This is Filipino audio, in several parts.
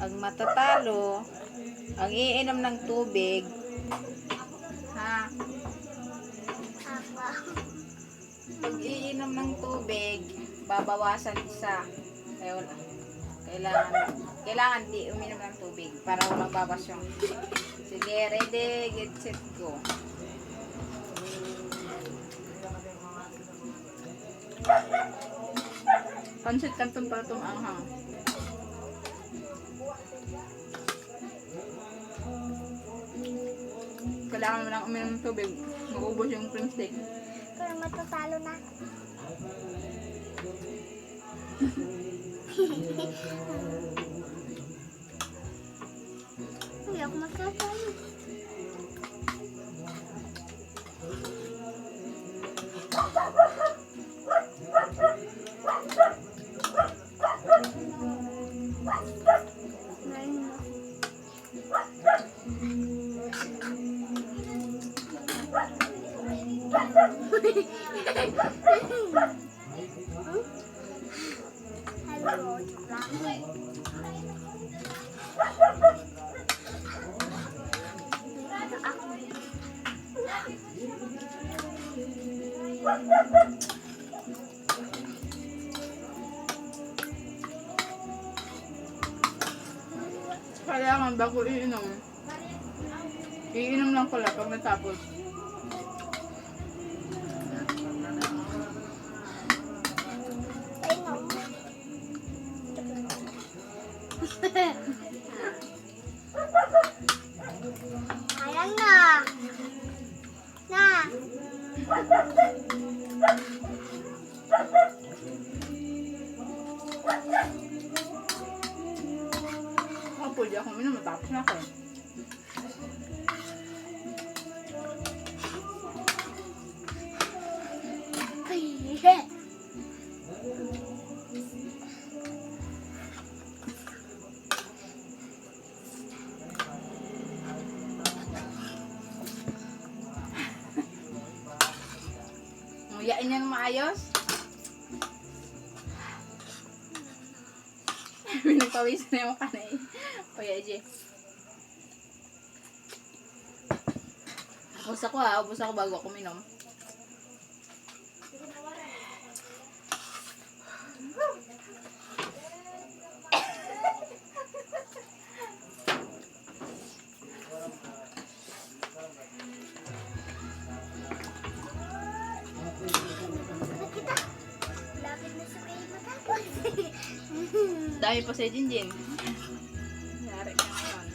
ang matatalo, ang iinom ng tubig, ha? Pag iinom ng tubig, babawasan isa. Kailangan di uminom ng tubig para walang babas yung. Sige, ready, get set, go. Pansit kantong para tumanghang. Kailangan mo lang uminom ng tubig. Mag-ubos yung cream stick. Pero matatalo na. Hindi ako matatalo. Hello, Kailangan bago iinom. Iinom lang pala pag natapos. Ayan na. Na. Pwede ako uminom, matapos na ako. Nguyain niya ng maayos. Pinagpawisan na yung mukha na eh. Kuya EJ. Ubus ako bago ako minom. Lapit na sa kayo matapos. Dami pa sa Jinjin. Yari ka naman.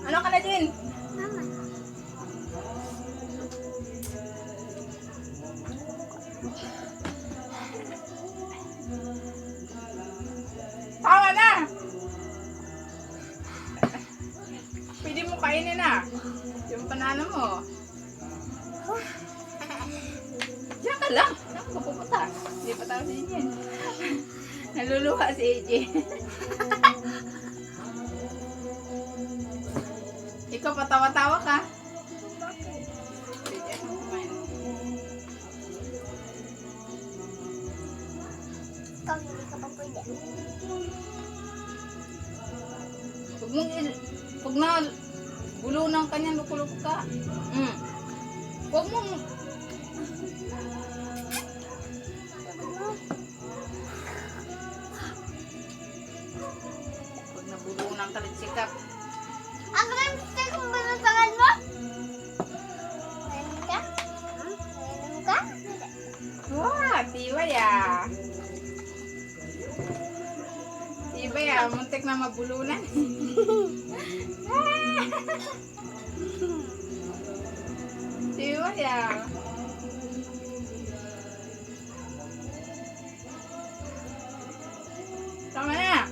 Ano ka na din? Mama. Tama na! Pwede mo kainin na. Yung panalo mo. Diyan ka lang. Saan ka pupunta? Hindi pa tao si Jinjin. Naluluha si AJ. Ikaw patawa-tawa ka. Pwede akong kumain. Ikaw, hindi ka pa pwede. Huwag na gulo ng kanyang luko-luko ka. Huwag mo. Huwag na gulo ng kalit-sikap. Ang ganda kung binasagan mo? Nainom ka? Nainom ka? Wah, tibay ah. Tibay ah, muntik na mabulunan. Tibay ah. Tama na.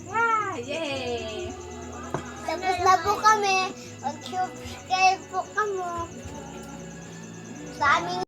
Wah, yay. Tapos na po kami. Mag-subscribe po kamo sa aming